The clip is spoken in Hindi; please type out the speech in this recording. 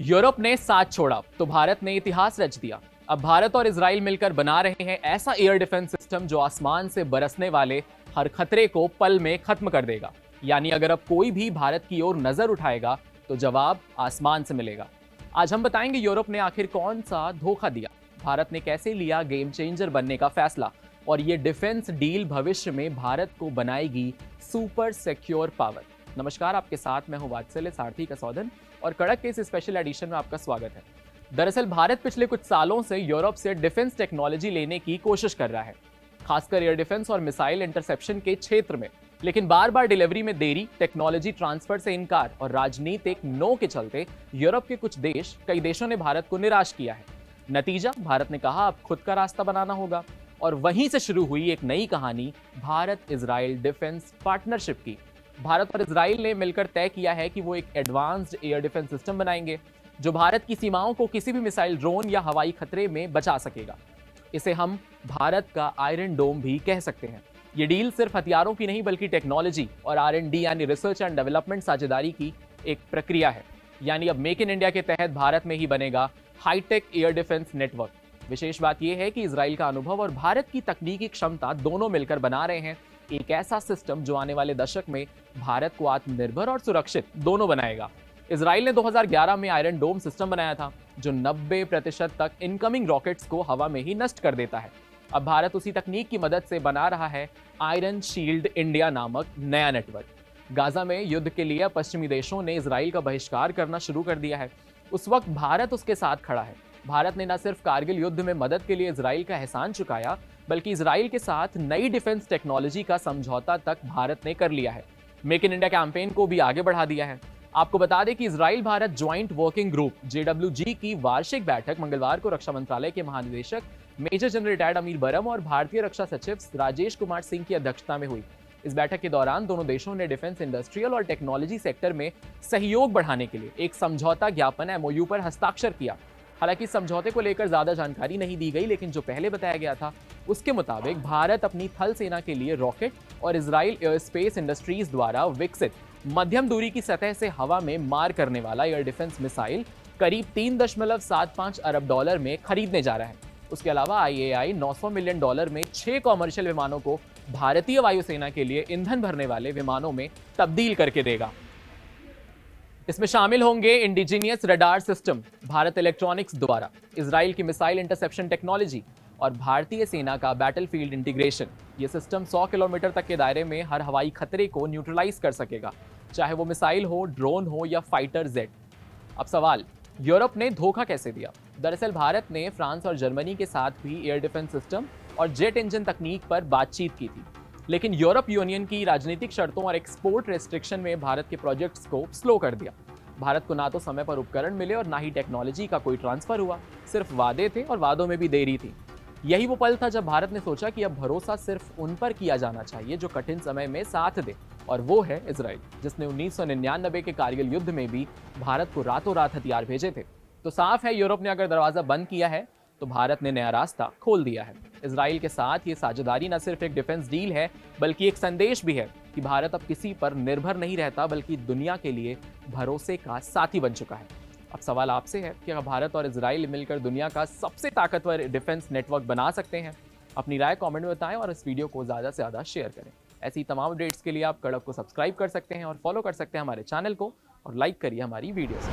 यूरोप ने साथ छोड़ा तो भारत ने इतिहास रच दिया। अब भारत और इजराइल मिलकर बना रहे हैं ऐसा एयर डिफेंस सिस्टम जो आसमान से बरसने वाले हर खतरे को पल में खत्म कर देगा। यानी अगर अब कोई भी भारत की ओर नजर उठाएगा तो जवाब आसमान से मिलेगा। आज हम बताएंगे यूरोप ने आखिर कौन सा धोखा दिया, भारत ने कैसे लिया गेम चेंजर बनने का फैसला, और ये डिफेंस डील भविष्य में भारत को बनाएगी सुपर सिक्योर पावर। नमस्कार, आपके साथ मैं हूं वात्सल्य सारथी कसौदन और कड़क के इस स्पेशल एडिशन में आपका स्वागत है। दरअसल भारत पिछले कुछ सालों से यूरोप से डिफेंस टेक्नोलॉजी लेने की कोशिश कर रहा है, खासकर एयर डिफेंस और मिसाइल इंटरसेप्शन के क्षेत्र में। लेकिन बार बार डिलीवरी में देरी, टेक्नोलॉजी ट्रांसफर से इनकार और राजनीतिक नो के चलते यूरोप के कई देशों ने भारत को निराश किया है। नतीजा, भारत ने कहा अब खुद का रास्ता बनाना होगा और वहीं से शुरू हुई एक नई कहानी, भारत इजराइल डिफेंस पार्टनरशिप की। भारत और इजराइल ने मिलकर तय किया है कि वो एक एडवांस्ड एयर डिफेंस सिस्टम बनाएंगे जो भारत की सीमाओं को किसी भी मिसाइल, ड्रोन या हवाई खतरे में बचा सकेगा। इसे हम भारत का आयरन डोम भी कह सकते हैं। ये डील सिर्फ हथियारों की नहीं बल्कि टेक्नोलॉजी और R&D यानी रिसर्च एंड डेवलपमेंट साझेदारी की एक प्रक्रिया है। यानी अब मेक इन इंडिया के तहत भारत में ही बनेगा हाईटेक एयर डिफेंस नेटवर्क। विशेष बात यह है कि इजराइल का अनुभव और भारत की तकनीकी क्षमता दोनों मिलकर बना रहे हैं एक ऐसा सिस्टम जो आने वाले दशक में भारत को आत्मनिर्भर और सुरक्षित दोनों बनाएगा। इजराइल ने 2011 में आयरन डोम सिस्टम बनाया था जो 90% तक इनकमिंग रॉकेट्स को हवा में ही नष्ट कर देता है। अब भारत उसी तकनीक की मदद से बना रहा है आयरन शील्ड इंडिया नामक नया नेटवर्क। गाजा में युद्ध के लिए पश्चिमी देशों ने इजराइल का बहिष्कार करना शुरू कर दिया है। उस वक्त भारत उसके साथ खड़ा है। भारत ने न सिर्फ कारगिल युद्ध में मदद के लिए इजराइल का एहसान चुकाया, बल्कि इजराइल के साथ नई डिफेंस टेक्नोलॉजी का समझौता तक भारत ने कर लिया है। मेक इन इंडिया कैंपेन को भी आगे बढ़ा दिया है। आपको बता दें कि Israel Bharat joint working group JWG की वार्षिक बैठक मंगलवार को रक्षा मंत्रालय के महानिदेशक मेजर जनरल रिटायर्ड अमीर बरम और भारतीय रक्षा सचिव राजेश कुमार सिंह की अध्यक्षता में हुई। इस बैठक के दौरान दोनों देशों ने डिफेंस, इंडस्ट्रियल और टेक्नोलॉजी सेक्टर में सहयोग बढ़ाने के लिए एक समझौता ज्ञापन MOU पर हस्ताक्षर किया। हालांकि समझौते को लेकर ज्यादा जानकारी नहीं दी गई, लेकिन जो पहले बताया गया था उसके मुताबिक भारत अपनी थल सेना के लिए रॉकेट और इजराइल एयरस्पेस इंडस्ट्रीज द्वारा विकसित मध्यम दूरी की सतह से हवा में मार करने वाला एयर डिफेंस मिसाइल करीब $3.75 अरब में खरीदने जा रहा है। उसके अलावा IAI $900 मिलियन में 6 कॉमर्शियल विमानों को भारतीय वायुसेना के लिए ईंधन भरने वाले विमानों में तब्दील करके देगा। इसमें शामिल होंगे indigenous radar system, Bharat electronics द्वारा इजराइल की मिसाइल इंटरसेप्शन टेक्नोलॉजी और भारतीय सेना का बैटलफील्ड इंटीग्रेशन। ये सिस्टम 100 किलोमीटर तक के दायरे में हर हवाई खतरे को न्यूट्रलाइज कर सकेगा, चाहे वो मिसाइल हो, ड्रोन हो या फाइटर जेट। अब सवाल, यूरोप ने धोखा कैसे दिया? दरअसल भारत ने फ्रांस और जर्मनी के साथ भी एयर डिफेंस सिस्टम और जेट इंजन तकनीक पर बातचीत की थी, लेकिन यूरोप यूनियन की राजनीतिक शर्तों और एक्सपोर्ट रेस्ट्रिक्शन में भारत के प्रोजेक्ट्स को स्लो कर दिया। भारत को ना तो समय पर उपकरण मिले और ना ही टेक्नोलॉजी का कोई ट्रांसफर हुआ। सिर्फ वादे थे और वादों में भी देरी थी। यही वो पल था जब भारत ने सोचा कि अब भरोसा सिर्फ उन पर किया जाना चाहिए जो कठिन समय में साथ दे, और वो है इजराइल, जिसने 1999 के कारगिल युद्ध में भी भारत को रातों रात हथियार भेजे थे। तो साफ है, यूरोप ने अगर दरवाजा बंद किया है तो भारत ने नया रास्ता खोल दिया है। इजराइल के साथ ये साझेदारी न सिर्फ एक डिफेंस डील है बल्कि एक संदेश भी है कि भारत अब किसी पर निर्भर नहीं रहता बल्कि दुनिया के लिए भरोसे का साथी बन चुका है। अब सवाल आपसे है कि अगर भारत और इजराइल मिलकर दुनिया का सबसे ताकतवर डिफेंस नेटवर्क बना सकते हैं? अपनी राय कमेंट में बताएं और इस वीडियो को ज़्यादा से ज़्यादा शेयर करें। ऐसी तमाम अपडेट्स के लिए आप कड़क को सब्सक्राइब कर सकते हैं और फॉलो कर सकते हैं हमारे चैनल को, और लाइक करिए हमारी वीडियोस।